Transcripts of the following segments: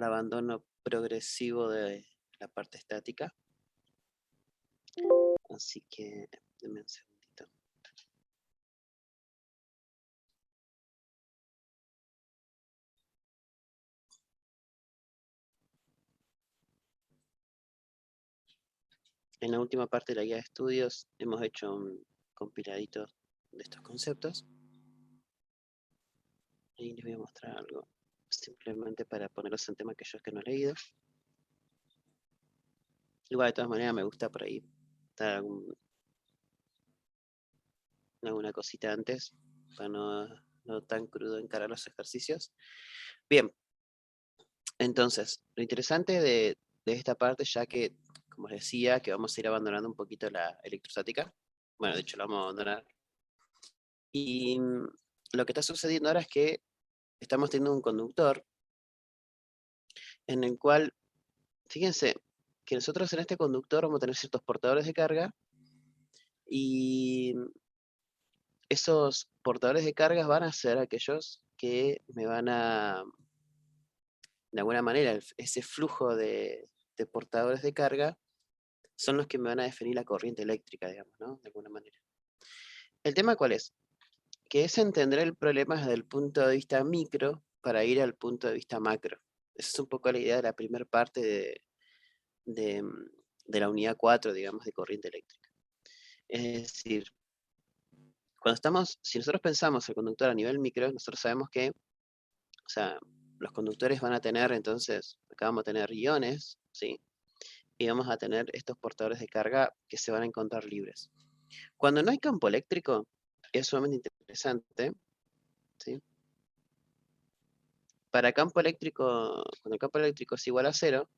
abandono progresivo de la parte estática. Así que, denme un segundito. En la última parte de la guía de estudios hemos hecho un compiladito de estos conceptos. Y les voy a mostrar algo, simplemente para ponerlos en tema aquellos que no he leído. Igual de todas maneras me gusta por ahí dar alguna cosita antes, para no tan crudo encarar los ejercicios. Bien, entonces, lo interesante de esta parte, ya que, como les decía, que vamos a ir abandonando un poquito la electrostática. Bueno, de hecho la vamos a abandonar. Y lo que está sucediendo ahora es que estamos teniendo un conductor en el cual, fíjense, que nosotros en este conductor vamos a tener ciertos portadores de carga y esos portadores de cargas van a ser aquellos que me van a, de alguna manera, ese flujo de portadores de carga son los que me van a definir la corriente eléctrica, digamos, ¿no? De alguna manera. ¿El tema cuál es? Que es entender el problema desde el punto de vista micro para ir al punto de vista macro. Esa es un poco la idea de la primera parte de, de la unidad 4, digamos, de corriente eléctrica. Es decir, si nosotros pensamos el conductor a nivel micro, nosotros sabemos que, o sea, los conductores van a tener, entonces, acá vamos a tener iones, ¿sí? Y vamos a tener estos portadores de carga que se van a encontrar libres. Cuando no hay campo eléctrico, es sumamente interesante, ¿sí? Para campo eléctrico, cuando el campo eléctrico es igual a 0,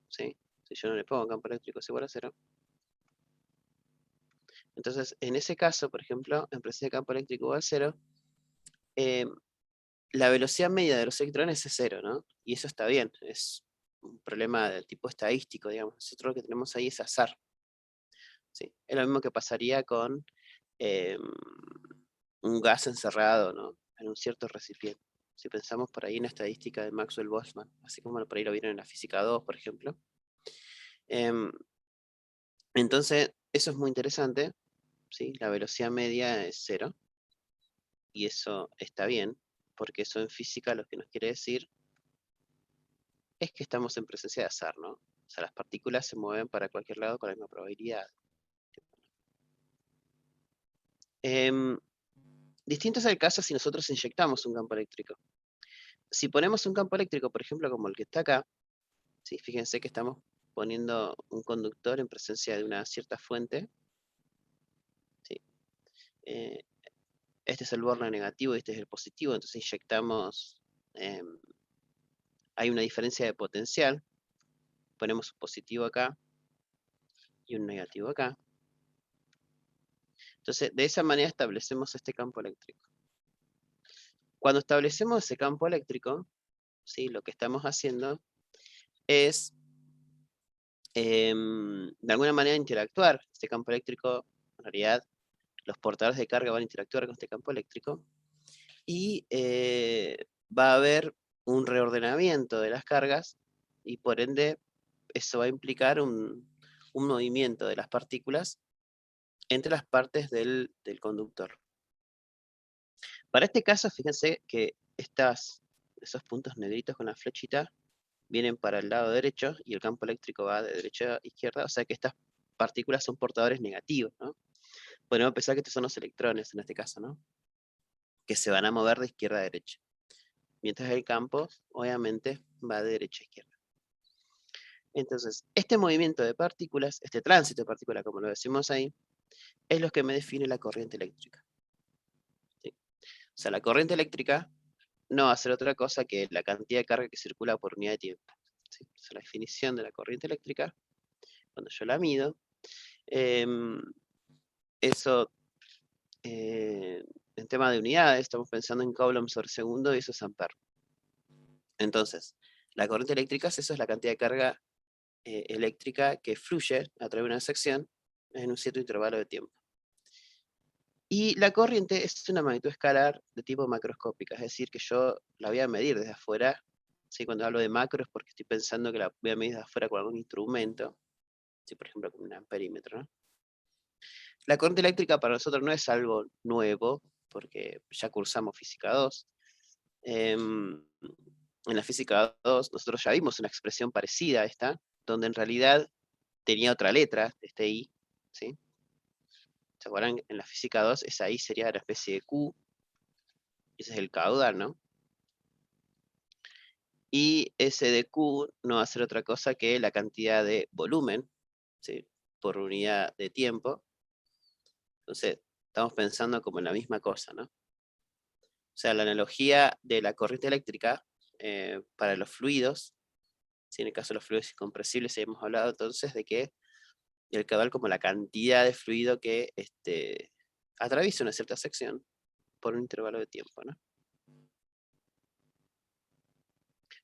¿sí? Si yo no le pongo campo eléctrico es igual a 0, entonces en ese caso, por ejemplo, en presencia de campo eléctrico igual a 0, la velocidad media de los electrones es 0, ¿no? Y eso está bien, es un problema del tipo estadístico, digamos. Nosotros lo que tenemos ahí es azar, ¿sí? Es lo mismo que pasaría con un gas encerrado, ¿no? En un cierto recipiente. Si pensamos por ahí en la estadística de Maxwell-Boltzmann, así como por ahí lo vieron en la física 2, por ejemplo. Entonces, eso es muy interesante, ¿sí? La velocidad media es 0, y eso está bien, porque eso en física lo que nos quiere decir es que estamos en presencia de azar, ¿no? O sea, las partículas se mueven para cualquier lado con la misma probabilidad. Distinto es el caso si nosotros inyectamos un campo eléctrico. Si ponemos un campo eléctrico, por ejemplo, como el que está acá, ¿sí? Fíjense que estamos poniendo un conductor en presencia de una cierta fuente, ¿sí? Este es el borne negativo y este es el positivo, entonces inyectamos, hay una diferencia de potencial, ponemos un positivo acá y un negativo acá. Entonces, de esa manera establecemos este campo eléctrico. Cuando establecemos ese campo eléctrico, ¿sí? Lo que estamos haciendo es, de alguna manera, interactuar. Este campo eléctrico, en realidad, los portadores de carga van a interactuar con este campo eléctrico y va a haber un reordenamiento de las cargas y por ende eso va a implicar un movimiento de las partículas entre las partes del conductor. Para este caso, fíjense que esos puntos negritos con la flechita vienen para el lado derecho y el campo eléctrico va de derecha a izquierda, o sea que estas partículas son portadores negativos, ¿no? Podemos pensar que estos son los electrones en este caso, ¿no? Que se van a mover de izquierda a derecha. Mientras el campo, obviamente, va de derecha a izquierda. Entonces, este movimiento de partículas, este tránsito de partículas, como lo decimos ahí, es lo que me define la corriente eléctrica. ¿Sí? O sea, la corriente eléctrica no va a ser otra cosa que la cantidad de carga que circula por unidad de tiempo. ¿Sí? O sea, la definición de la corriente eléctrica, cuando yo la mido, eso, en tema de unidades, estamos pensando en Coulomb sobre segundo y eso es ampere. Entonces, la corriente eléctrica, eso es la cantidad de carga eléctrica que fluye a través de una sección en un cierto intervalo de tiempo. Y la corriente es una magnitud escalar de tipo macroscópica, es decir, que yo la voy a medir desde afuera ¿sí? Cuando hablo de macro es porque estoy pensando que la voy a medir de afuera con algún instrumento, ¿sí? Por ejemplo con un amperímetro, ¿no? La corriente eléctrica para nosotros no es algo nuevo, porque ya cursamos física 2. En la física 2 nosotros ya vimos una expresión parecida a esta, donde en realidad tenía otra letra, este I, ¿sí? ¿Se acuerdan? En la física 2 esa I sería una especie de Q, ese es el caudal, ¿no? Y ese de Q no va a ser otra cosa que la cantidad de volumen, ¿sí? Por unidad de tiempo. Entonces, estamos pensando como en la misma cosa, ¿no? O sea, la analogía de la corriente eléctrica para los fluidos, ¿sí? En el caso de los fluidos incompresibles, hemos hablado entonces de que el caudal como la cantidad de fluido que atraviesa una cierta sección por un intervalo de tiempo, ¿no?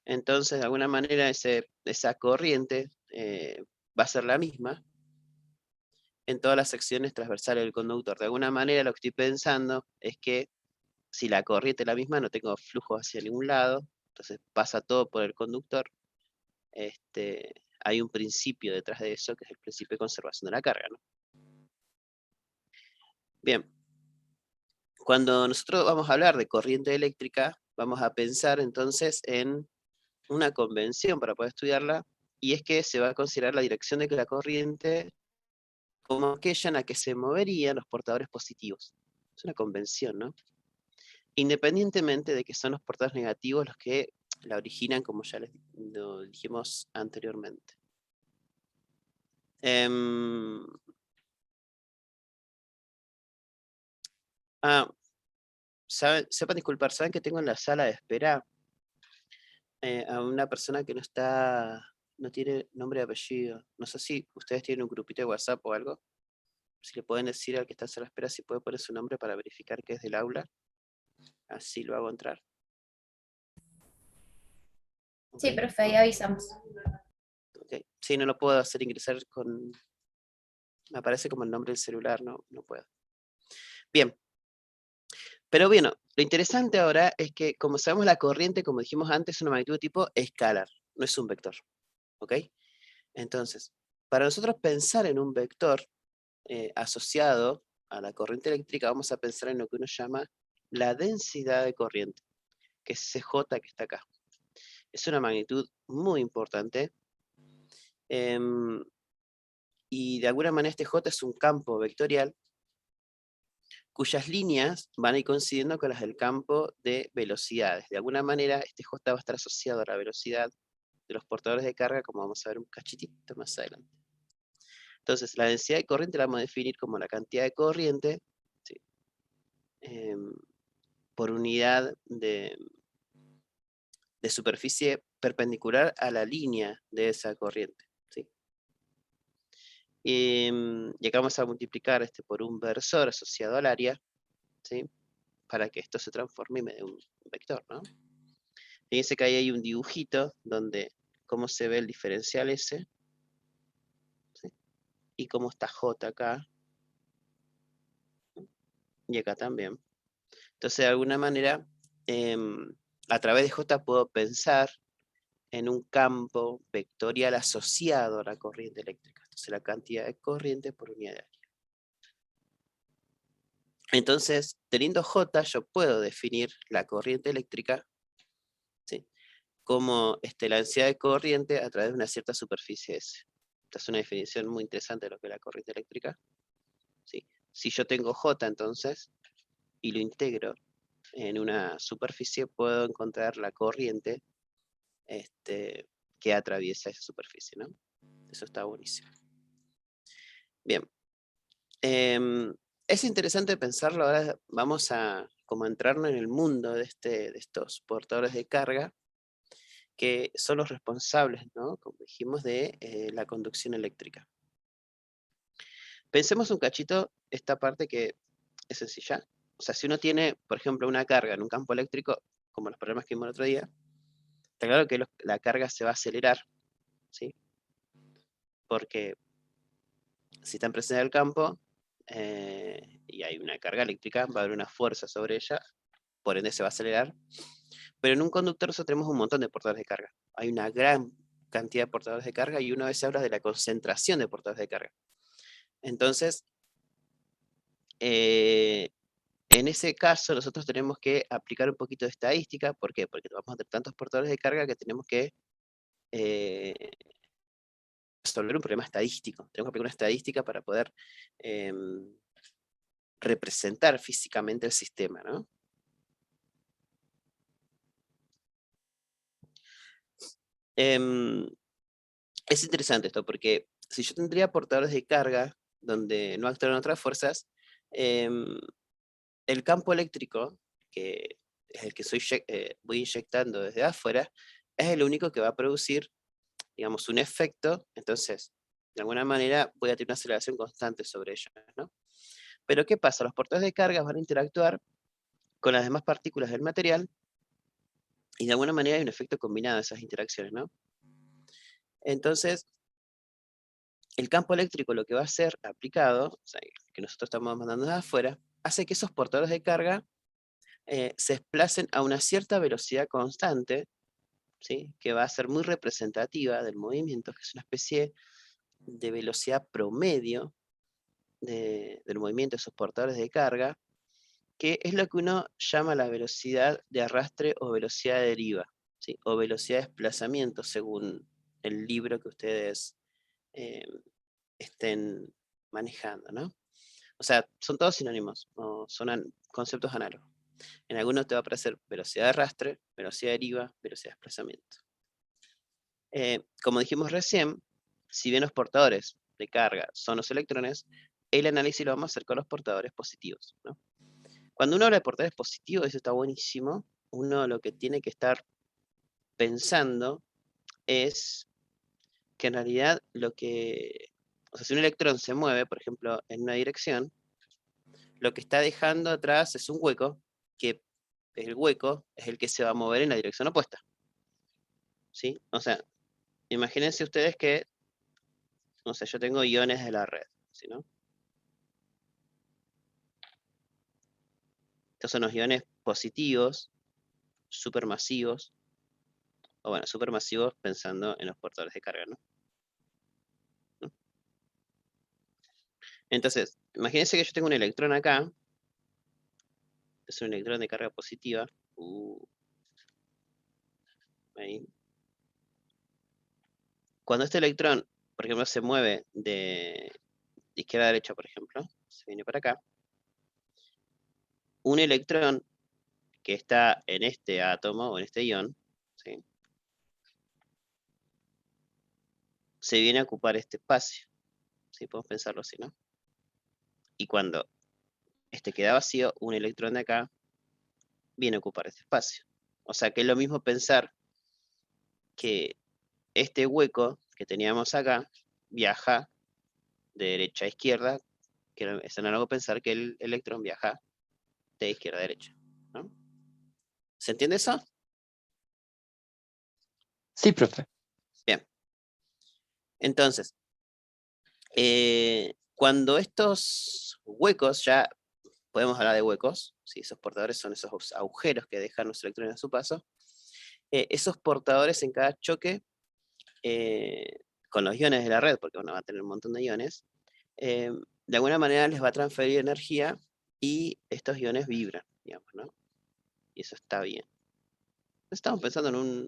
Entonces, de alguna manera, esa corriente va a ser la misma en todas las secciones transversales del conductor. De alguna manera, lo que estoy pensando es que si la corriente es la misma, no tengo flujo hacia ningún lado, entonces pasa todo por el conductor. Hay un principio detrás de eso, que es el principio de conservación de la carga, ¿no? Bien, cuando nosotros vamos a hablar de corriente eléctrica, vamos a pensar entonces en una convención para poder estudiarla, y es que se va a considerar la dirección de la corriente como aquella en la que se moverían los portadores positivos. Es una convención, ¿no? Independientemente de que son los portadores negativos los que la originan, como ya lo dijimos anteriormente. Em, sepan disculpar, saben que tengo en la sala de espera a una persona que no tiene nombre y apellido. No sé si ustedes tienen un grupito de WhatsApp o algo. Si le pueden decir al que está en sala de espera si puede poner su nombre para verificar que es del aula. Así lo hago entrar. Sí, Ok, profe, ahí avisamos. ok. Sí, no lo puedo hacer ingresar con... Me aparece como el nombre del celular, no puedo. Bien, pero bueno, lo interesante ahora es que, como sabemos, la corriente, como dijimos antes, es una magnitud de tipo escalar, no es un vector. ¿Ok? Entonces, para nosotros pensar en un vector asociado a la corriente eléctrica, vamos a pensar en lo que uno llama la densidad de corriente, que es CJ que está acá. Es una magnitud muy importante. em, y de alguna manera este J es un campo vectorial cuyas líneas van a ir coincidiendo con las del campo de velocidades. De alguna manera, este J va a estar asociado a la velocidad de los portadores de carga, como vamos a ver un cachitito más adelante. Entonces, la densidad de corriente la vamos a definir como la cantidad de corriente, ¿sí? Por unidad de superficie perpendicular a la línea de esa corriente, ¿sí? Y acá vamos a multiplicar por un versor asociado al área, ¿sí? Para que esto se transforme y me dé un vector, ¿no? Fíjense que ahí hay un dibujito donde cómo se ve el diferencial S, ¿sí? Y cómo está J acá, y acá también. Entonces, de alguna manera, a través de J puedo pensar en un campo vectorial asociado a la corriente eléctrica. Entonces, la cantidad de corriente por unidad de área. Entonces, teniendo J, yo puedo definir la corriente eléctrica, ¿sí? Como la densidad de corriente a través de una cierta superficie S. Esta es una definición muy interesante de lo que es la corriente eléctrica, ¿sí? Si yo tengo J, entonces, y lo integro en una superficie, puedo encontrar la corriente que atraviesa esa superficie, ¿no? Eso está buenísimo. Bien. Es interesante pensarlo, ahora vamos a como entrarnos en el mundo de estos portadores de carga, que son los responsables, ¿no? Como dijimos, de la conducción eléctrica. Pensemos un cachito esta parte que es sencilla. O sea, si uno tiene, por ejemplo, una carga en un campo eléctrico, como los problemas que vimos el otro día, está claro que la carga se va a acelerar, ¿sí? Porque si está en presencia del campo y hay una carga eléctrica, va a haber una fuerza sobre ella por ende se va a acelerar. Pero en un conductor nosotros tenemos un montón de portadores de carga. Hay una gran cantidad de portadores de carga y una vez se habla de la concentración de portadores de carga. Entonces, en ese caso nosotros tenemos que aplicar un poquito de estadística. ¿Por qué? Porque vamos a tener tantos portadores de carga que tenemos que resolver un problema estadístico. Tenemos que aplicar una estadística para poder representar físicamente el sistema, ¿no? Es interesante esto, porque si yo tendría portadores de carga donde no actúan otras fuerzas, el campo eléctrico, que es el que voy inyectando desde afuera, es el único que va a producir, digamos, un efecto. Entonces, de alguna manera voy a tener una aceleración constante sobre ellos, ¿no? Pero ¿qué pasa? Los portadores de carga van a interactuar con las demás partículas del material y de alguna manera hay un efecto combinado de esas interacciones, ¿no? Entonces, el campo eléctrico lo que va a ser aplicado, o sea, que nosotros estamos mandando desde afuera, hace que esos portadores de carga se desplacen a una cierta velocidad constante, ¿sí? Que va a ser muy representativa del movimiento, que es una especie de velocidad promedio del movimiento de esos portadores de carga, que es lo que uno llama la velocidad de arrastre o velocidad de deriva, ¿sí? O velocidad de desplazamiento, según el libro que ustedes estén manejando, ¿no? O sea, son todos sinónimos, o son conceptos análogos. En algunos te va a aparecer velocidad de arrastre, velocidad de deriva, velocidad de desplazamiento. Como dijimos recién, si bien los portadores de carga son los electrones, el análisis lo vamos a hacer con los portadores positivos, ¿no? Cuando uno habla de portadores positivos, eso está buenísimo. Uno lo que tiene que estar pensando es que en realidad o sea, si un electrón se mueve, por ejemplo, en una dirección, lo que está dejando atrás es un hueco, que el hueco es el que se va a mover en la dirección opuesta, ¿sí? O sea, imagínense ustedes que, no sé, yo tengo iones de la red, ¿sí, no? Estos son los iones positivos, supermasivos, o bueno, supermasivos pensando en los portadores de carga, ¿no? Entonces, imagínense que yo tengo un electrón acá, es un electrón de carga positiva, ahí. Cuando este electrón, por ejemplo, se mueve de izquierda a derecha, por ejemplo, se viene para acá, un electrón que está en este átomo o en este ion, ¿sí? Se viene a ocupar este espacio, ¿sí? Podemos pensarlo así, ¿no? Y cuando este queda vacío, un electrón de acá viene a ocupar este espacio. O sea que es lo mismo pensar que este hueco que teníamos acá viaja de derecha a izquierda, que es análogo pensar que el electrón viaja de izquierda a derecha, ¿no? ¿Se entiende eso? Sí, profe. Bien. Entonces, cuando estos huecos, ya podemos hablar de huecos, ¿sí? Esos portadores son esos agujeros que dejan los electrones a su paso, esos portadores en cada choque con los iones de la red, porque uno va a tener un montón de iones, de alguna manera les va a transferir energía y estos iones vibran, digamos, ¿no? Y eso está bien. Estamos pensando en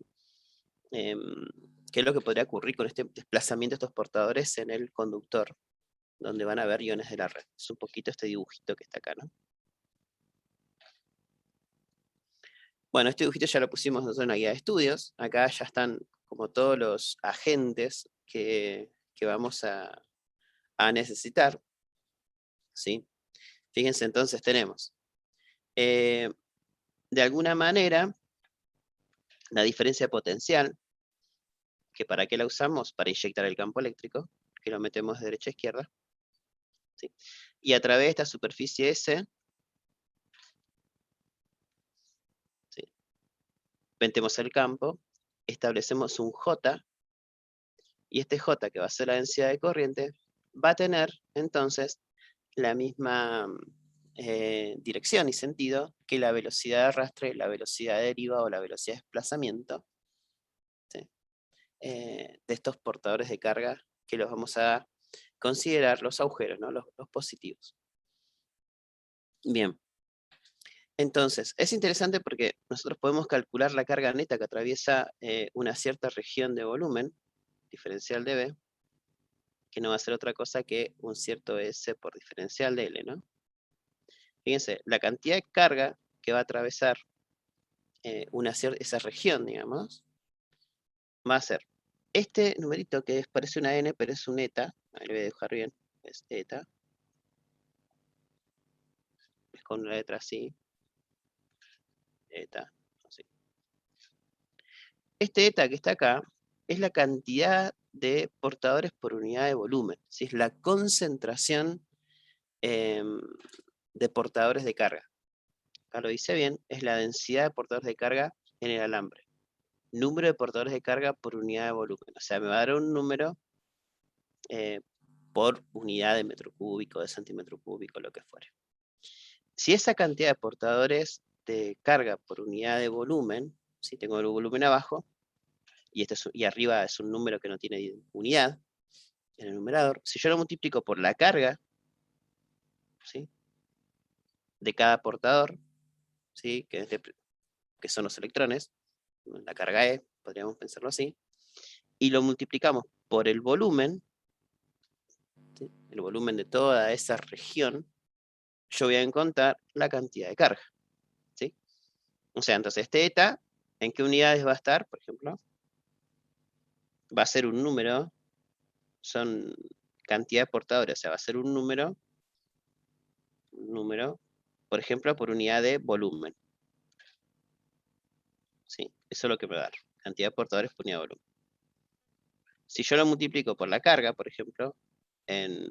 qué es lo que podría ocurrir con este desplazamiento de estos portadores en el conductor, donde van a haber iones de la red. Es un poquito este dibujito que está acá, ¿no? Bueno, este dibujito ya lo pusimos nosotros en la guía de estudios. Acá ya están como todos los agentes que vamos a necesitar, ¿sí? Fíjense, entonces tenemos, de alguna manera, la diferencia potencial, que para qué la usamos, para inyectar el campo eléctrico, que lo metemos de derecha a izquierda, ¿sí? Y a través de esta superficie S, ¿sí? Metemos el campo, establecemos un J, y este J, que va a ser la densidad de corriente, va a tener, entonces, la misma dirección y sentido que la velocidad de arrastre, la velocidad de deriva o la velocidad de desplazamiento, ¿sí? De estos portadores de carga que los vamos a considerar los agujeros, ¿no? Los positivos. Bien. Entonces, es interesante porque nosotros podemos calcular la carga neta que atraviesa una cierta región de volumen, diferencial de B, que no va a ser otra cosa que un cierto S por diferencial de L, ¿no? Fíjense, la cantidad de carga que va a atravesar esa región, digamos, va a ser este numerito que parece una N, pero es un eta, ahí lo voy a dejar bien, es eta, es con una letra así, eta, así. Este eta que está acá es la cantidad de portadores por unidad de volumen, ¿sí? Es la concentración de portadores de carga. Acá lo dice bien, es la densidad de portadores de carga en el alambre. Número de portadores de carga por unidad de volumen. O sea, me va a dar un número por unidad de metro cúbico, de centímetro cúbico, lo que fuere. Si esa cantidad de portadores de carga por unidad de volumen, si tengo el volumen abajo, y arriba es un número que no tiene unidad en el numerador, si yo lo multiplico por la carga, ¿sí?, de cada portador, ¿sí?, que son los electrones, la carga E, podríamos pensarlo así, y lo multiplicamos por el volumen, ¿sí?, el volumen de toda esa región, yo voy a encontrar la cantidad de carga, ¿sí? O sea, entonces este eta, ¿en qué unidades va a estar, por ejemplo? Va a ser un número, son cantidad de portadores, o sea, va a ser un número, por ejemplo, por unidad de volumen. ¿Sí? Eso es lo que me va a dar, cantidad de portadores por unidad de volumen. Si yo lo multiplico por la carga, por ejemplo, en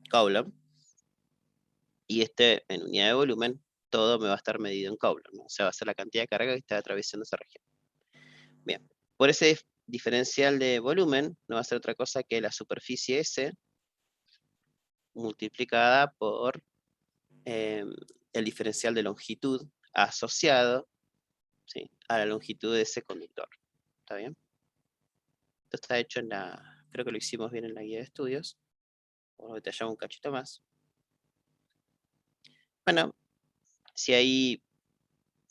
Coulomb, y en unidad de volumen, todo me va a estar medido en Coulomb, ¿no? O sea, va a ser la cantidad de carga que está atravesando esa región. Bien, por ese diferencial de volumen, no va a ser otra cosa que la superficie S multiplicada por el diferencial de longitud asociado, ¿sí?, a la longitud de ese conductor. ¿Está bien? Esto está hecho creo que lo hicimos bien en la guía de estudios. Vamos a detallar un cachito más. Bueno, si ahí,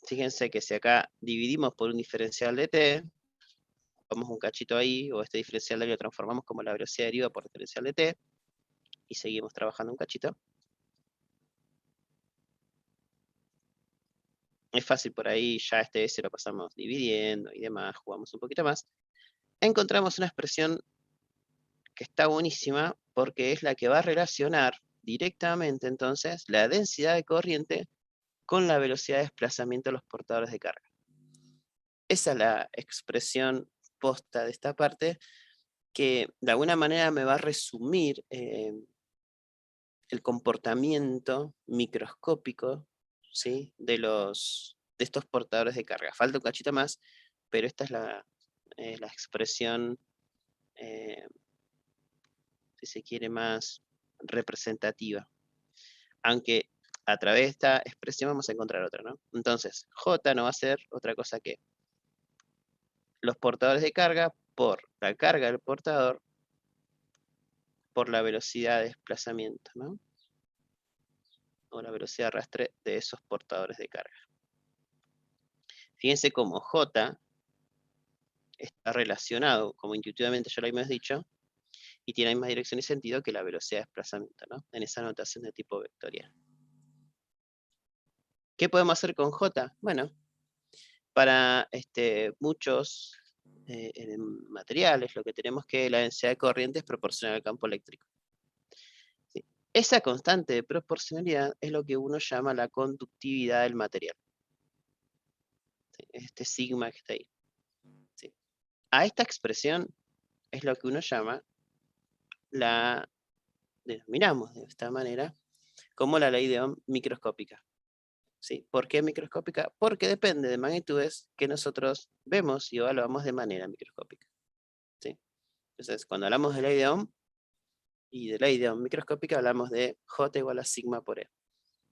fíjense que si acá dividimos por un diferencial de t, vamos un cachito ahí, o este diferencial de lo transformamos como la velocidad deriva por diferencial de t, y seguimos trabajando un cachito. Es fácil por ahí, ya este S lo pasamos dividiendo y demás, jugamos un poquito más. Encontramos una expresión que está buenísima porque es la que va a relacionar directamente entonces la densidad de corriente con la velocidad de desplazamiento de los portadores de carga. Esa es la expresión posta de esta parte que de alguna manera me va a resumir el comportamiento microscópico, ¿sí?, de estos portadores de carga. Falta un cachito más, pero esta es la expresión, si se quiere, más representativa. Aunque a través de esta expresión vamos a encontrar otra, ¿no? Entonces, J no va a ser otra cosa que los portadores de carga por la carga del portador por la velocidad de desplazamiento, ¿no?, o la velocidad de arrastre de esos portadores de carga. Fíjense cómo J está relacionado, como intuitivamente ya lo hemos dicho, y tiene la misma dirección y sentido que la velocidad de desplazamiento, ¿no?, en esa notación de tipo vectorial. ¿Qué podemos hacer con J? Bueno, para muchos materiales, lo que tenemos que la densidad de corriente es proporcional al campo eléctrico. ¿Sí? Esa constante de proporcionalidad es lo que uno llama la conductividad del material. ¿Sí? Este sigma que está ahí. ¿Sí? A esta expresión es lo que uno llama, denominamos de esta manera, como la ley de Ohm microscópica. ¿Sí? ¿Por qué microscópica? Porque depende de magnitudes que nosotros vemos y evaluamos de manera microscópica. ¿Sí? Entonces, cuando hablamos de ley de Ohm y de ley de Ohm microscópica, hablamos de J igual a sigma por E.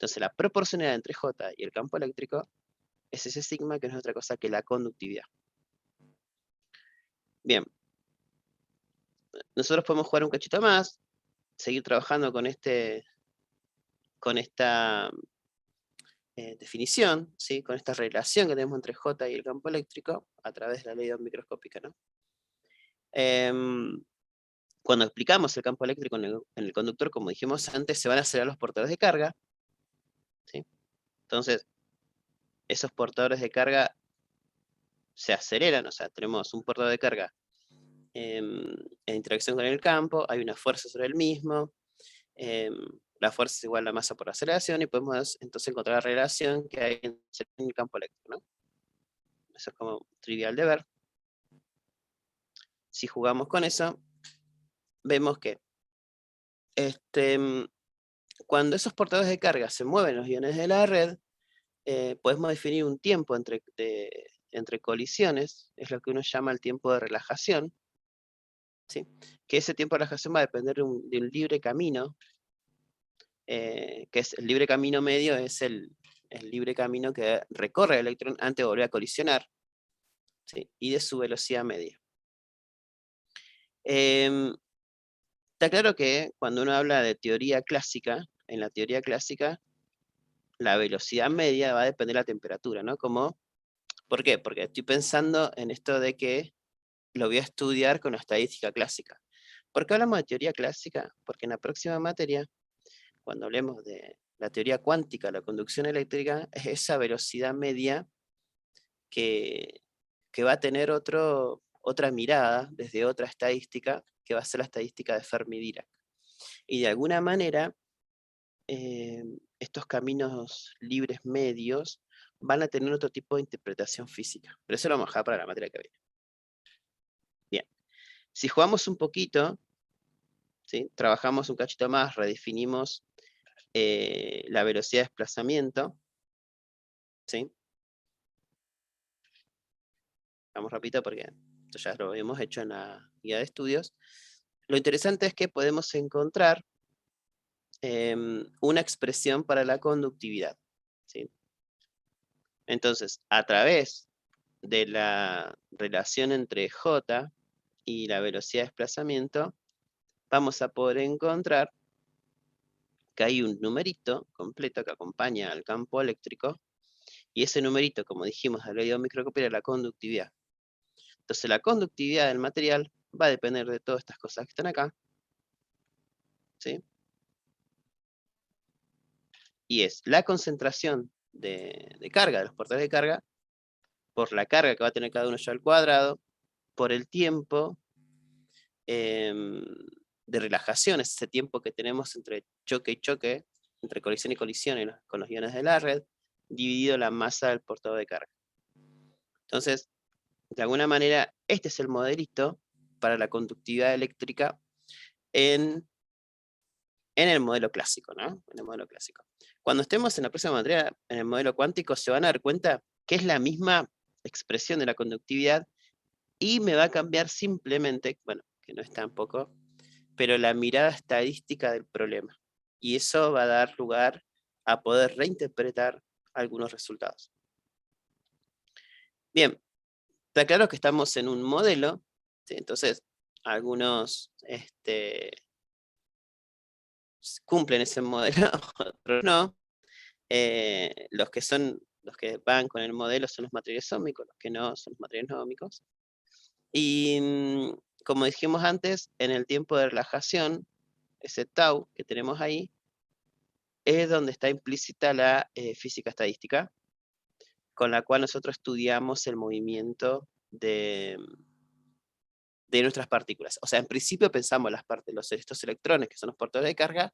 Entonces la proporcionalidad entre J y el campo eléctrico es ese sigma, que no es otra cosa que la conductividad. Bien, nosotros podemos jugar un cachito más, seguir trabajando con esta definición, ¿sí? Con esta relación que tenemos entre J y el campo eléctrico a través de la ley de Ohm microscópica, ¿no? Cuando explicamos el campo eléctrico en el conductor, como dijimos antes, se van a acelerar los portadores de carga, ¿sí? Entonces, esos portadores de carga se aceleran, o sea, tenemos un portador de carga en interacción con el campo, hay una fuerza sobre el mismo, la fuerza es igual a la masa por aceleración, y podemos entonces encontrar la relación que hay en el campo eléctrico, ¿no? Eso es como trivial de ver. Si jugamos con eso, vemos que cuando esos portadores de carga se mueven los iones de la red, podemos definir un tiempo entre colisiones, es lo que uno llama el tiempo de relajación, ¿sí? Que ese tiempo de relajación va a depender de un libre camino, que es el libre camino medio, es el libre camino que recorre el electrón antes de volver a colisionar, ¿sí? Y de su velocidad media. Está claro que cuando uno habla de teoría clásica, en la teoría clásica, la velocidad media va a depender de la temperatura, ¿no? ¿Por qué? Porque estoy pensando en esto de que lo voy a estudiar con la estadística clásica. ¿Por qué hablamos de teoría clásica? Porque en la próxima materia, cuando hablemos de la teoría cuántica de la conducción eléctrica, es esa velocidad media que va a tener otra mirada desde otra estadística, que va a ser la estadística de Fermi-Dirac. Y de alguna manera, estos caminos libres medios van a tener otro tipo de interpretación física. Pero eso lo vamos a dejar para la materia que viene. Bien, si jugamos un poquito, ¿sí? Trabajamos un cachito más, redefinimos la velocidad de desplazamiento, ¿sí? Vamos rapidito porque esto ya lo habíamos hecho en la guía de estudios. Lo interesante es que podemos encontrar una expresión para la conductividad, ¿sí? Entonces, a través de la relación entre J y la velocidad de desplazamiento, vamos a poder encontrar que hay un numerito completo que acompaña al campo eléctrico, y ese numerito, como dijimos, al leído microscopio, era la conductividad. Entonces la conductividad del material va a depender de todas estas cosas que están acá, ¿sí? Y es la concentración de carga, de los portadores de carga, por la carga que va a tener cada uno ya al cuadrado, por el tiempo de relajación, es ese tiempo que tenemos entre choque y choque, entre colisión y colisión con los iones de la red, dividido la masa del portador de carga. Entonces, de alguna manera, este es el modelito para la conductividad eléctrica en el modelo clásico, ¿no? En el modelo clásico. Cuando estemos en la próxima materia, en el modelo cuántico, se van a dar cuenta que es la misma expresión de la conductividad, y me va a cambiar simplemente, bueno, que no es tampoco, pero la mirada estadística del problema. Y eso va a dar lugar a poder reinterpretar algunos resultados. Bien, está claro que estamos en un modelo, ¿sí? Entonces algunos cumplen ese modelo, otros no. Los que van con el modelo son los materiales óhmicos, los que no son los materiales no óhmicos. Y como dijimos antes, en el tiempo de relajación, ese tau que tenemos ahí, es donde está implícita la física estadística, con la cual nosotros estudiamos el movimiento de nuestras partículas. O sea, en principio pensamos estos electrones, que son los portadores de carga,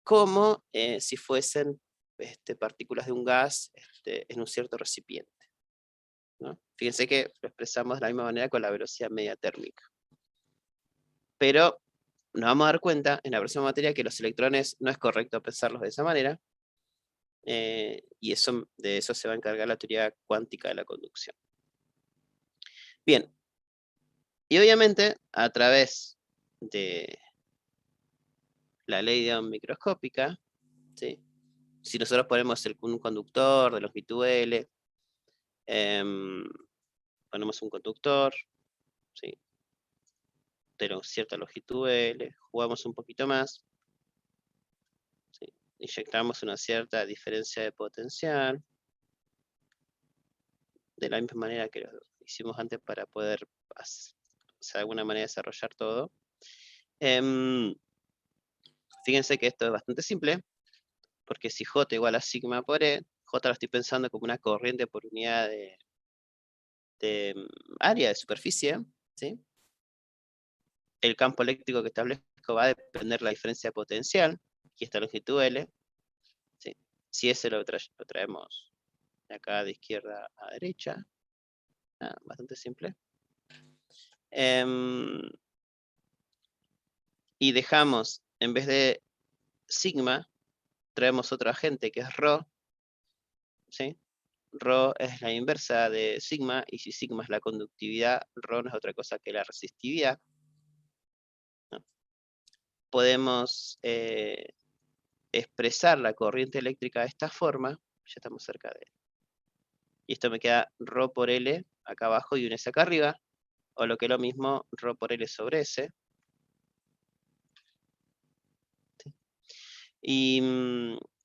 como si fuesen partículas de un gas en un cierto recipiente, ¿no? Fíjense que lo expresamos de la misma manera con la velocidad media térmica. Pero nos vamos a dar cuenta en la próxima materia que los electrones no es correcto pensarlos de esa manera, y de eso se va a encargar la teoría cuántica de la conducción. Bien, y obviamente a través de la ley de Ohm microscópica, ¿sí? Si nosotros ponemos un conductor de longitud L, ponemos un conductor, ¿sí?, de cierta longitud L, jugamos un poquito más, ¿sí?, inyectamos una cierta diferencia de potencial, de la misma manera que lo hicimos antes para poder, de alguna manera, desarrollar todo. Fíjense que esto es bastante simple, porque si J igual a sigma por E, J lo estoy pensando como una corriente por unidad de área de superficie, ¿sí? El campo eléctrico que establezco va a depender de la diferencia de potencial, aquí está longitud L, ¿sí? Si ese lo traemos de acá de izquierda a derecha, bastante simple. Y dejamos, en vez de sigma, traemos otro agente que es ρ, ¿sí? Rho es la inversa de sigma, y si sigma es la conductividad, ρ no es otra cosa que la resistividad, ¿no? Podemos expresar la corriente eléctrica de esta forma, ya estamos cerca de él. Y esto me queda ρ por L acá abajo y un S acá arriba, o lo que es lo mismo, ρ por L sobre S. ¿Sí? Y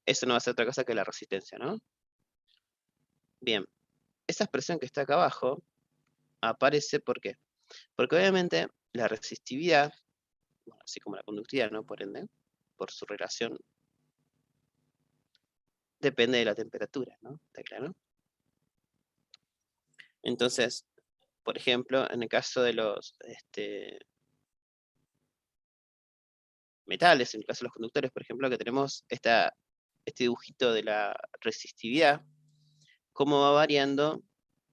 eso no va a ser otra cosa que la resistencia, ¿no? Bien, esa expresión que está acá abajo aparece, ¿por qué? Porque obviamente la resistividad, así como la conductividad, ¿no?, por ende, por su relación, depende de la temperatura, ¿no? ¿Está claro? Entonces, por ejemplo, en el caso de los metales, en el caso de los conductores, por ejemplo, que tenemos este dibujito de la resistividad, cómo va variando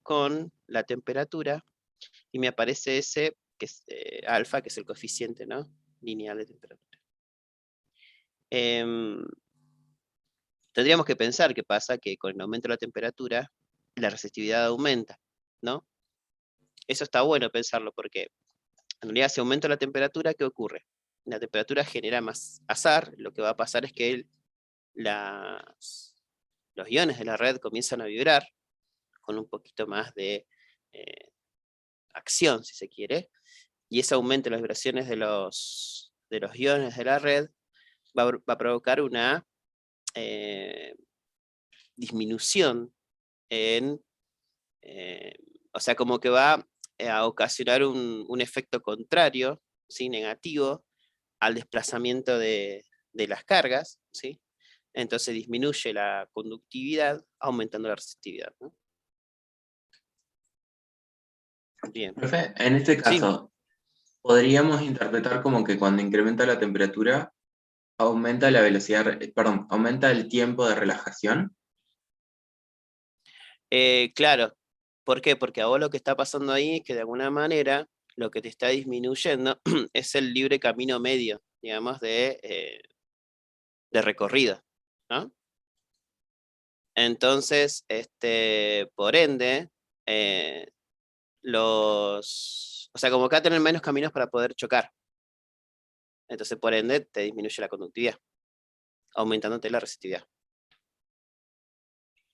con la temperatura, y me aparece ese, que es alfa, que es el coeficiente, ¿no?, lineal de temperatura. Tendríamos que pensar qué pasa, que con el aumento de la temperatura, la resistividad aumenta, ¿no? Eso está bueno pensarlo, porque en realidad si aumenta la temperatura, ¿qué ocurre? La temperatura genera más azar, lo que va a pasar es que los iones de la red comienzan a vibrar con un poquito más de acción, si se quiere, y ese aumento de las vibraciones de los iones de la red va a provocar una disminución en, o sea, como que va a ocasionar un efecto contrario, ¿sí?, negativo, al desplazamiento de las cargas, ¿sí? Entonces disminuye la conductividad, aumentando la resistividad, ¿no? Bien. Profe, en este Sí, caso, podríamos interpretar como que cuando incrementa la temperatura, aumenta la velocidad, perdón, aumenta el tiempo de relajación. claro. ¿Por qué? Porque a vos lo que está pasando ahí es que de alguna manera lo que te está disminuyendo es el libre camino medio, digamos, de recorrido, ¿no? Entonces, por ende, o sea, como que va a tener menos caminos para poder chocar. Entonces, por ende, te disminuye la conductividad, aumentándote la resistividad.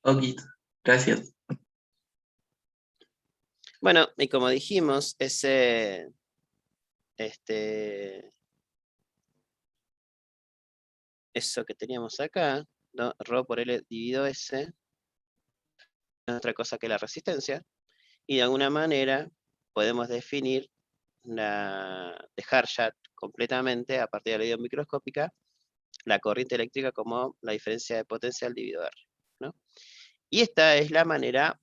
Ok, gracias. Bueno, y como dijimos, eso que teníamos acá, ¿no?, ρ por L dividido S, no es otra cosa que la resistencia, y de alguna manera podemos definir, dejar ya completamente, a partir de la ley microscópica, la corriente eléctrica como la diferencia de potencial dividido R, ¿no? Y esta es la manera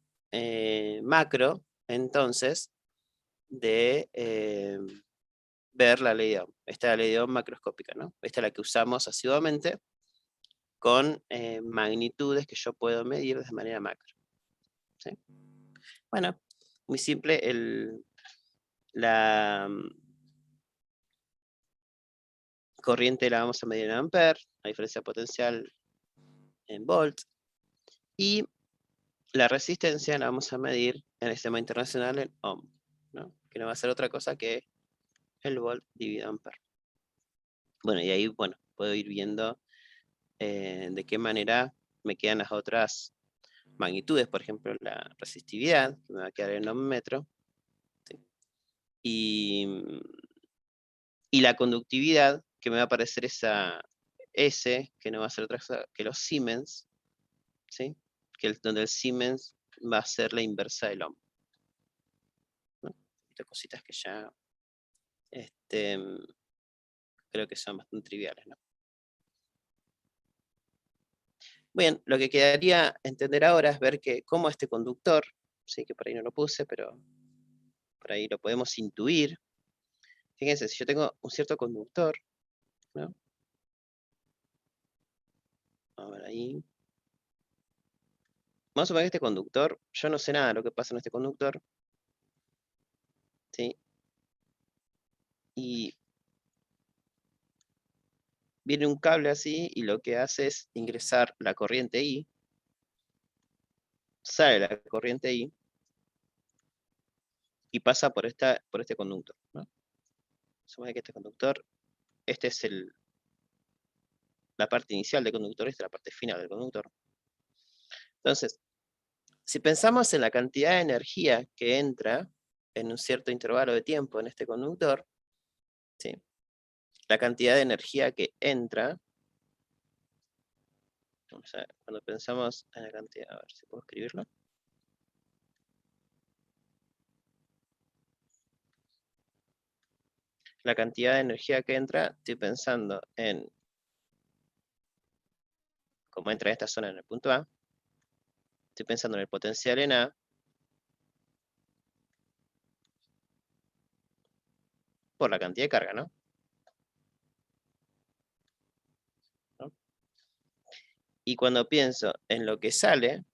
macro, entonces, de ver la ley de Ohm. Esta es la ley de Ohm macroscópica, ¿no? Esta es la que usamos asiduamente con magnitudes que yo puedo medir de manera macro, ¿sí? Bueno, muy simple, la corriente la vamos a medir en ampere, la diferencia potencial en volt, y la resistencia la vamos a medir en el sistema internacional en ohm, ¿no?, que no va a ser otra cosa que el volt dividido ampere. Bueno, y ahí, bueno, puedo ir viendo de qué manera me quedan las otras magnitudes, por ejemplo, la resistividad, que me va a quedar en ohms metro, ¿sí? Y la conductividad, que me va a aparecer esa S, que no va a ser otra cosa que los Siemens, ¿sí? Donde el Siemens va a ser la inversa del ohm, ¿no? Estas cositas que ya creo que son bastante triviales, ¿no? Bien, lo que quedaría entender ahora es ver que cómo este conductor, sí, que por ahí no lo puse, pero por ahí lo podemos intuir. Fíjense, si yo tengo un cierto conductor, ¿no? A ver ahí. Vamos a suponer que este conductor, yo no sé nada de lo que pasa en este conductor, ¿sí? Y viene un cable así y lo que hace es ingresar la corriente I, sale la corriente I y pasa por este conductor, ¿no? Supone que este conductor, este es la parte inicial del conductor, esta es la parte final del conductor. Entonces, si pensamos en la cantidad de energía que entra en un cierto intervalo de tiempo en este conductor, ¿sí? La cantidad de energía que entra, vamos a ver, cuando pensamos en la cantidad, a ver si puedo escribirlo. La cantidad de energía que entra, estoy pensando en cómo entra en esta zona en el punto A, estoy pensando en el potencial en A, por la cantidad de carga, ¿no? Y cuando pienso en lo que sale,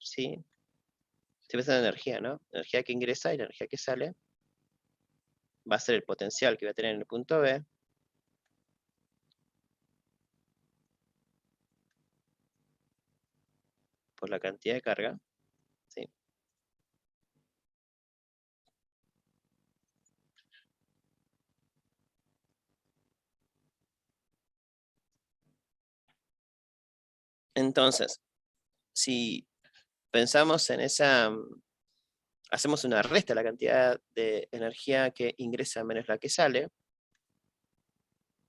¿sí? Estoy pensando en energía, ¿no? La energía que ingresa y la energía que sale va a ser el potencial que voy a tener en el punto B por la cantidad de carga, ¿sí? Entonces, si pensamos en hacemos una resta de la cantidad de energía que ingresa menos la que sale,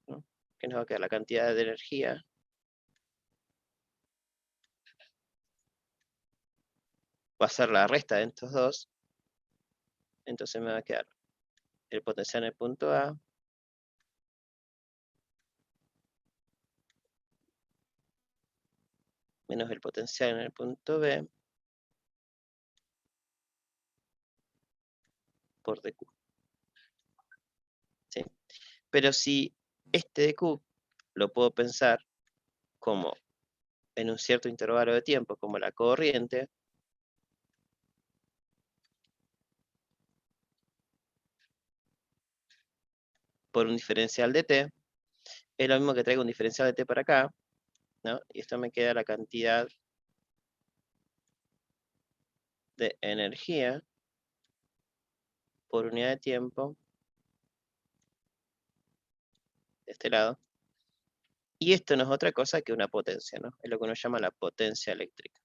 ¿no? Que nos va a quedar la cantidad de energía va a ser la resta de estos dos, entonces me va a quedar el potencial en el punto A menos el potencial en el punto B por dQ. ¿Sí? Pero si este dQ lo puedo pensar como en un cierto intervalo de tiempo, como la corriente, por un diferencial de t, es lo mismo que traigo un diferencial de t para acá, ¿no? Y esto me queda la cantidad de energía por unidad de tiempo de este lado. Y esto no es otra cosa que una potencia, ¿no? Es lo que uno llama la potencia eléctrica.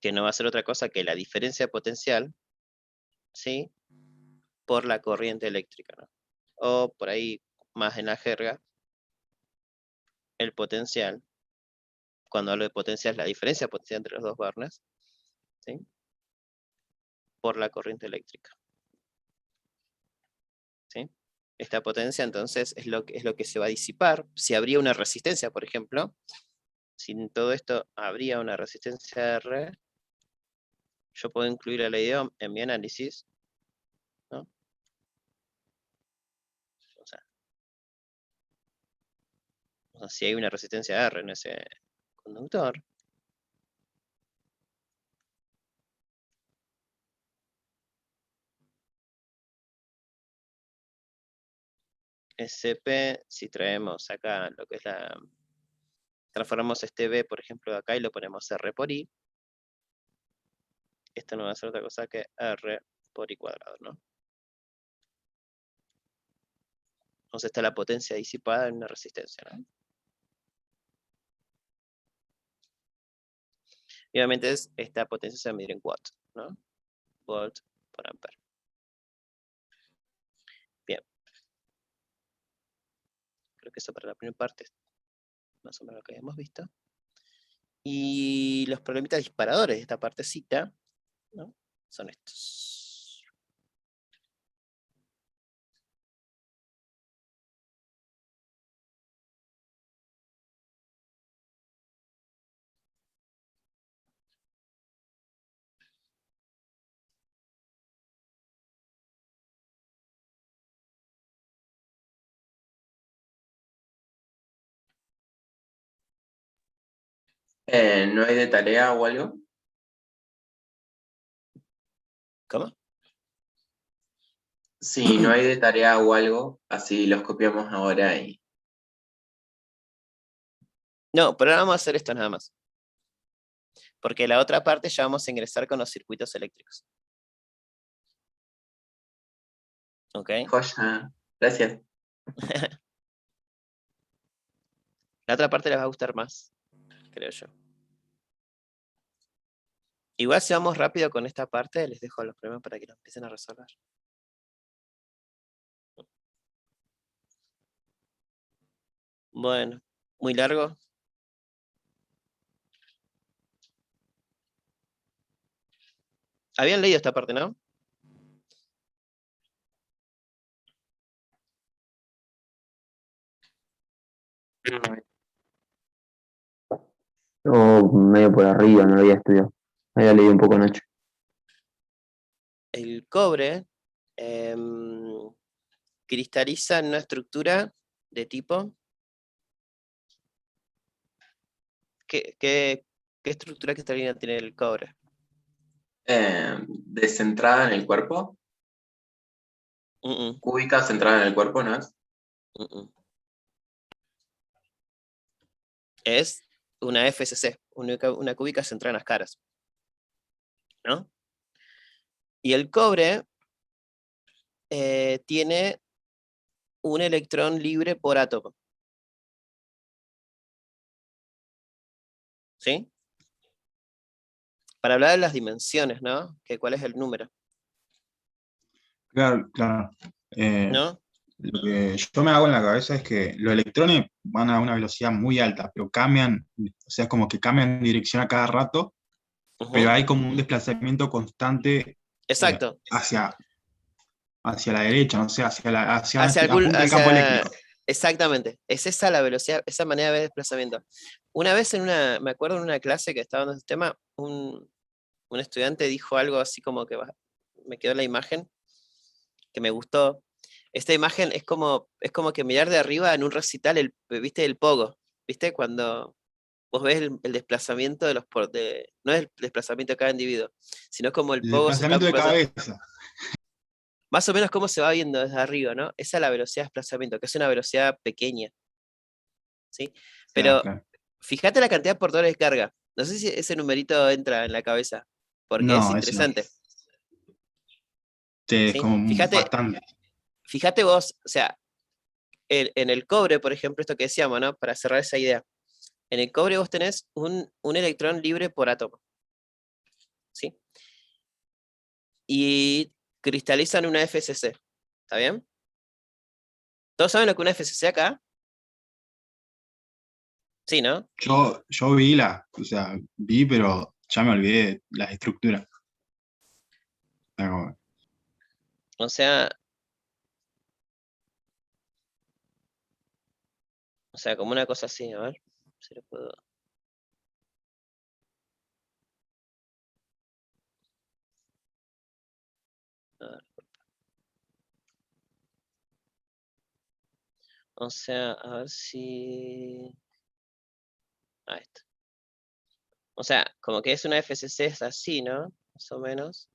Que no va a ser otra cosa que la diferencia potencial, ¿sí? Por la corriente eléctrica, ¿no? O por ahí, más en la jerga, el potencial. Cuando hablo de potencia es la diferencia potencial entre los dos barras, ¿sí? Por la corriente eléctrica. ¿Sí? Esta potencia entonces es lo que se va a disipar. Si habría una resistencia, por ejemplo, sin todo esto habría una resistencia R, yo puedo incluir la ley de Ohm en mi análisis, ¿no? O sea, si hay una resistencia R en ese conductor, SP, si traemos acá lo que es transformamos este B, por ejemplo, de acá y lo ponemos R por I, esto no va a ser otra cosa que R por I cuadrado, ¿no? Entonces está la potencia disipada en una resistencia, ¿no? Y obviamente esta potencia se va a medir en watts, ¿no? Volt por ampere. Bien. Creo que eso para la primera parte es más o menos lo que habíamos visto. Y los problemitas disparadores de esta partecita, ¿no? Son estos. ¿No hay de tarea o algo? ¿Cómo? Si no hay de tarea o algo, así los copiamos ahora y... No, pero ahora vamos a hacer esto nada más. Porque la otra parte ya vamos a ingresar con los circuitos eléctricos. ¿Ok? Joya, gracias. La otra parte les va a gustar más, creo yo. Igual si vamos rápido con esta parte, les dejo los problemas para que los empiecen a resolver. Bueno, muy largo. Habían leído esta parte, ¿no? Yo medio por arriba, no lo había estudiado. Había leído un poco anoche. El cobre cristaliza en una estructura de tipo... ¿Qué estructura cristalina tiene el cobre? Descentrada en el cuerpo, Mm, mm, cúbica centrada en el cuerpo, ¿no es? mm, mm. Es una FCC, una cúbica centrada en las caras, ¿no? Y el cobre tiene un electrón libre por átomo. ¿Sí? Para hablar de las dimensiones, ¿no? ¿Cuál es el número? Claro, claro. ¿No? Lo que yo me hago en la cabeza es que los electrones van a una velocidad muy alta, pero cambian, o sea, como que cambian dirección a cada rato, pero Ujú. hay como un desplazamiento constante Exacto. hacia la derecha, no sé, hacia Hacia donde apunta el campo eléctrico. Exactamente. Es esa la velocidad, esa manera de ver desplazamiento. Una vez me acuerdo en una clase que estaba en este tema, un estudiante dijo algo así como que me quedó la imagen, que me gustó. Esta imagen es como que mirar de arriba en un recital, ¿viste? El pogo, ¿viste? Cuando vos ves el desplazamiento de no es el desplazamiento de cada individuo, sino como el El pogo se está desplazamiento de desplazando. cabeza. Más o menos cómo se va viendo desde arriba, ¿no? Esa es la velocidad de desplazamiento, que es una velocidad pequeña, ¿sí? Claro, Pero claro. fíjate la cantidad de portadores de carga. No sé si ese numerito entra en la cabeza, porque es No, ese no. interesante, Es ¿sí? como Fíjate, bastante. fíjate vos, o sea, en el cobre, por ejemplo, esto que decíamos, ¿no? Para cerrar esa idea. En el cobre vos tenés un electrón libre por átomo, ¿sí? Y cristalizan una FCC, ¿está bien? ¿Todos saben lo que es una FCC acá? Sí, ¿no? Yo o sea, pero ya me olvidé de las estructuras. O sea, como- O sea, como una cosa así, a ver si lo puedo... a ver. O sea, a ver si... Ahí está. O sea, como que es una FCC, es así, ¿no? Más o menos.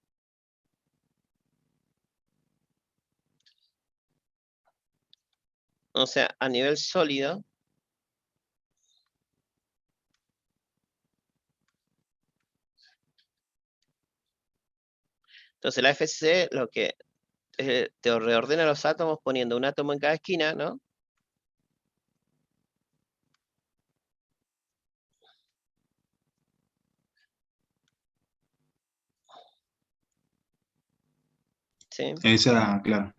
O sea, a nivel sólido. Entonces la FCC lo que te reordena los átomos poniendo un átomo en cada esquina, ¿no? ¿Sí? Esa, claro.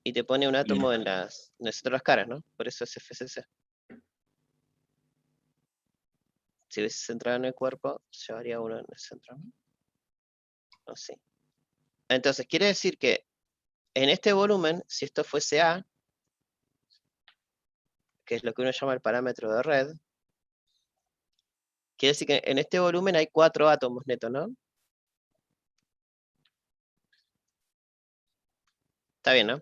Y te pone un átomo Bien. en el centro de las caras, ¿no? Por eso es FCC. Si hubiese centrado en el cuerpo, llevaría uno en el centro, ¿no? Así. Entonces, quiere decir que en este volumen, si esto fuese A, que es lo que uno llama el parámetro de red, quiere decir que en este volumen hay 4 átomos netos, ¿no? Está bien, ¿no?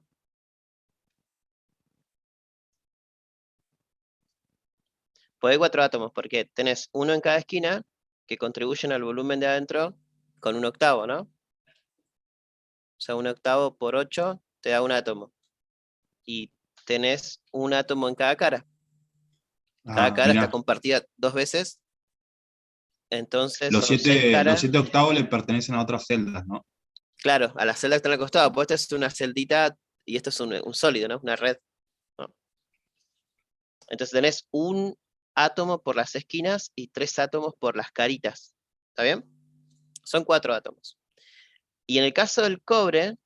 Pues hay 4 átomos, porque tenés uno en cada esquina que contribuyen al volumen de adentro con 1/8, ¿no? O sea, 1/8 por 8 te da un átomo. Y tenés un átomo en cada cara. Cada cara está Mirá. compartida 2 veces. Entonces Los son 6 caras. 7 octavos le pertenecen a otras celdas, ¿no? Claro, a la celda que está al costado. Pues esta es una celdita y esto es un sólido, ¿no? Una red, ¿no? Entonces tenés un átomo por las esquinas y 3 átomos por las caritas. ¿Está bien? Son 4 átomos. Y en el caso del cobre,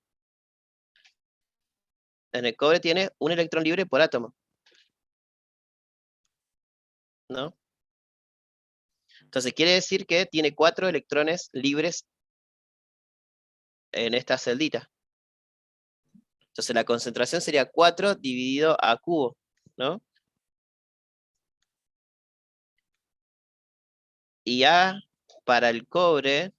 en el cobre tiene un electrón libre por átomo, ¿no? Entonces quiere decir que tiene 4 electrones libres en esta celdita. Entonces la concentración sería 4 dividido a cubo, ¿no? Y A para el cobre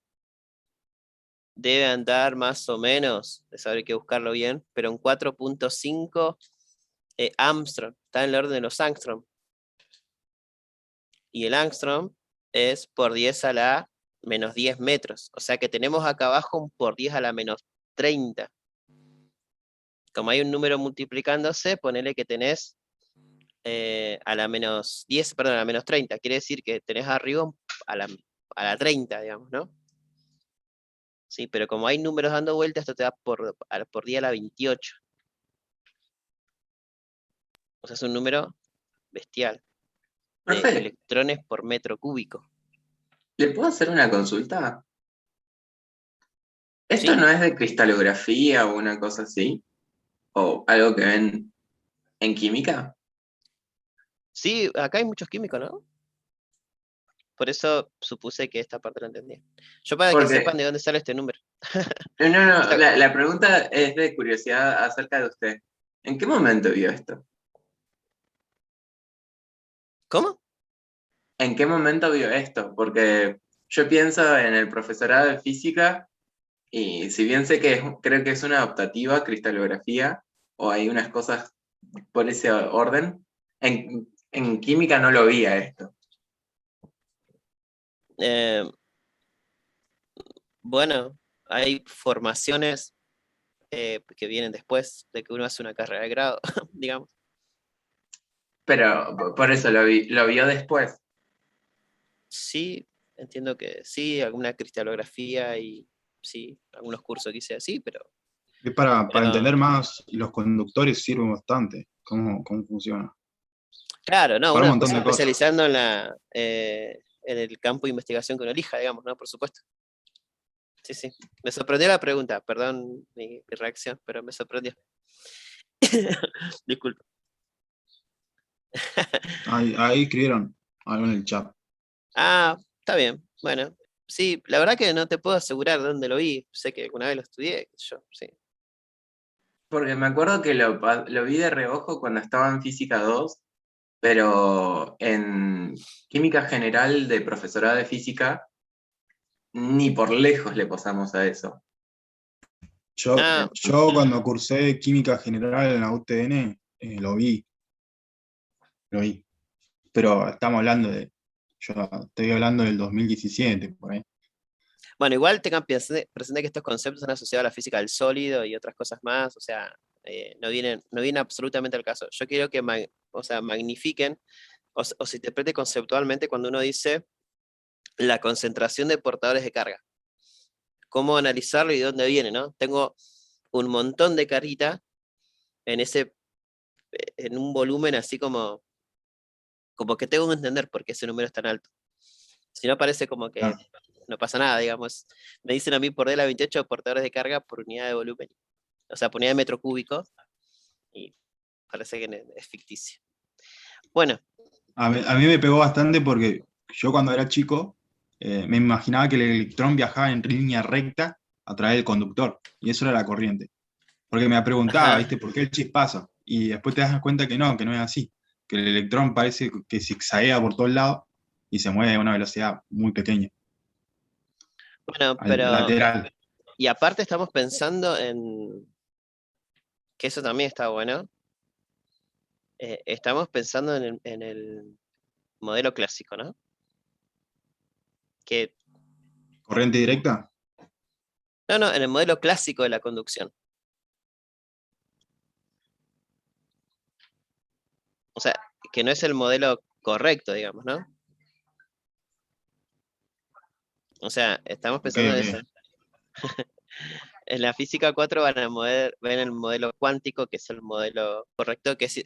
debe andar más o menos, de saber que buscarlo bien, pero en 4.5 Armstrong, está en el orden de los Angstrom. Y el Angstrom es por 10 a la menos 10 metros. O sea que tenemos acá abajo un por 10 a la menos 30. Como hay un número multiplicándose, ponele que tenés a la menos 10, perdón, a la menos 30. Quiere decir que tenés arriba a la 30, digamos, ¿no? Sí, pero como hay números dando vueltas, esto te da por 10 a la 28. O sea, es un número bestial de Profe, electrones por metro cúbico. ¿le puedo hacer una consulta? ¿Esto ¿Sí? no es de cristalografía o una cosa así? ¿O algo que ven en química? Sí, acá hay muchos químicos, ¿no? Por eso supuse que esta parte la entendía. Yo para que sepan Porque, de dónde sale este número. no, Esta- la pregunta es de curiosidad acerca de usted. ¿En qué momento vio esto? ¿Cómo? ¿En qué momento vio esto? Porque yo pienso en el profesorado de física y si bien sé que creo que es una adaptativa cristalografía o hay unas cosas por ese orden, en química no lo vi a esto. Eh, bueno, hay formaciones que vienen después de que uno hace una carrera de grado, digamos. Pero por eso lo vio después. Sí, entiendo que sí, alguna cristalografía y sí, algunos cursos que hice así, pero Es para entender Pero, más, los conductores sirven bastante, cómo funciona. claro, no, Para uno un después montón se de cosas. especializando en el campo de investigación que uno elija, digamos, ¿no? Por supuesto. Sí, sí. Me sorprendió la pregunta, perdón mi reacción, pero me sorprendió. Disculpa. Ahí escribieron algo en el chat. Ah, está bien. Bueno, sí, la verdad que no te puedo asegurar dónde lo vi. Sé que alguna vez lo estudié, qué sé yo, sí. Porque me acuerdo que lo vi de reojo cuando estaba en Física 2, pero en Química General de Profesorado de Física, ni por lejos le posamos a eso. Ah, Yo cuando cursé química general en la UTN, lo vi. Pero estamos hablando yo estoy hablando del 2017, por ahí. bueno, igual tengan presente que estos conceptos están asociados a la física del sólido y otras cosas más, o sea, no vienen absolutamente al caso. Yo quiero que magnifiquen o se interprete conceptualmente cuando uno dice la concentración de portadores de carga. Cómo analizarlo y de dónde viene, ¿no? Tengo un montón de carita en un volumen así como que tengo que entender por qué ese número es tan alto. Si no, parece como que Claro. no pasa nada, digamos. Me dicen a mí por DELA 28 portadores de carga por unidad de volumen. O sea, por unidad de metro cúbico. Y parece que es ficticio. Bueno, A mí me pegó bastante porque yo cuando era chico me imaginaba que el electrón viajaba en línea recta a través del conductor, y eso era la corriente. Porque me preguntaba, ajá. ¿viste? ¿Por qué el chispazo? Y después te das cuenta que no es así. Que el electrón parece que zigzaguea por todos lados y se mueve a una velocidad muy pequeña, Bueno, al lateral. y aparte estamos pensando en, que eso también está bueno, estamos pensando en el modelo clásico, ¿no? Que, ¿Corriente directa? no, en el modelo clásico de la conducción. O sea, que no es el modelo correcto, digamos, ¿no? O sea, estamos Ok, pensando en eso. ok. En la física 4 ven el modelo cuántico, que es el modelo correcto, que es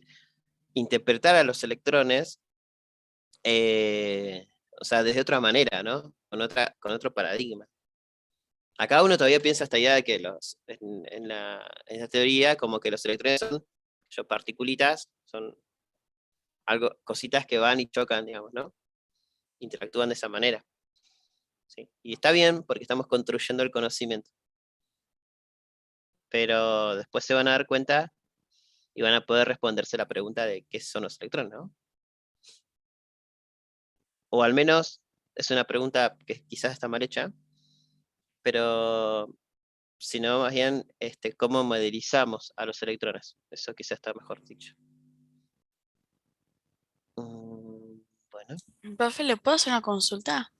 interpretar a los electrones, o sea, desde otra manera, ¿no? Con otro paradigma. Acá uno todavía piensa esta idea de que en la teoría, como que los electrones son particulitas, son cositas que van y chocan, digamos, ¿no? Interactúan de esa manera. ¿Sí? Y está bien porque estamos construyendo el conocimiento. Pero después se van a dar cuenta y van a poder responderse la pregunta de qué son los electrones, ¿no? O al menos es una pregunta que quizás está mal hecha, pero si no, más bien, cómo modelizamos a los electrones. Eso quizás está mejor dicho. Bueno, Profe, ¿le puedo hacer una consulta?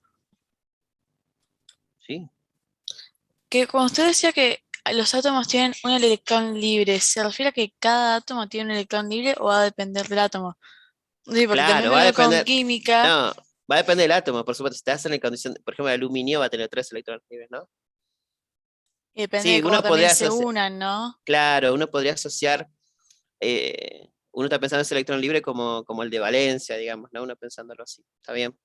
sí. Que cuando usted decía que los átomos tienen un electrón libre, ¿se refiere a que cada átomo tiene un electrón libre o va a depender del átomo? Sí, porque también Claro, lo va a veo con depender. química No, va a depender del átomo, por supuesto. Si te hacen en condición, por ejemplo, el aluminio va a tener 3 electrones libres, ¿no? y depende de Sí, cómo uno también podría se asociar, unan, ¿no? claro, uno podría asociar, uno está pensando en ese electrón libre como el de valencia, digamos, ¿no? Uno pensándolo así. Está bien.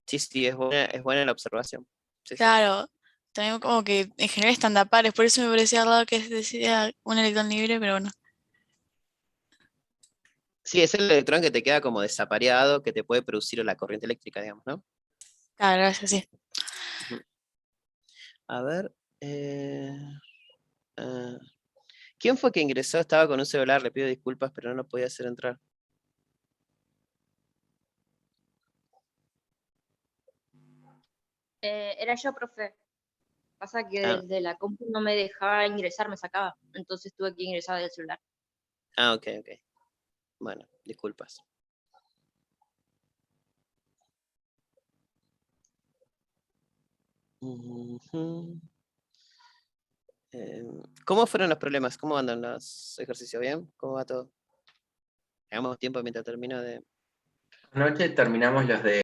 Sí, sí, es buena la observación. Sí, sí. Claro, también como que en general están de a pares, por eso me parecía raro que decía un electrón libre, pero bueno. Sí, es el electrón que te queda como desapareado, que te puede producir la corriente eléctrica, digamos, ¿no? Claro, gracias, sí. Ujú. A ver. Ah, ¿quién fue que ingresó? Estaba con un celular, le pido disculpas, pero no lo podía hacer entrar. Era yo, profe. Pasa que Ah, desde la compu no me dejaba ingresar, me sacaba. Entonces tuve que ingresar del celular. ok. Bueno, disculpas. Ujú. ¿Cómo fueron los problemas? ¿Cómo andan los ejercicios? ¿Bien? ¿Cómo va todo? Hagamos tiempo mientras termino de... Anoche terminamos los de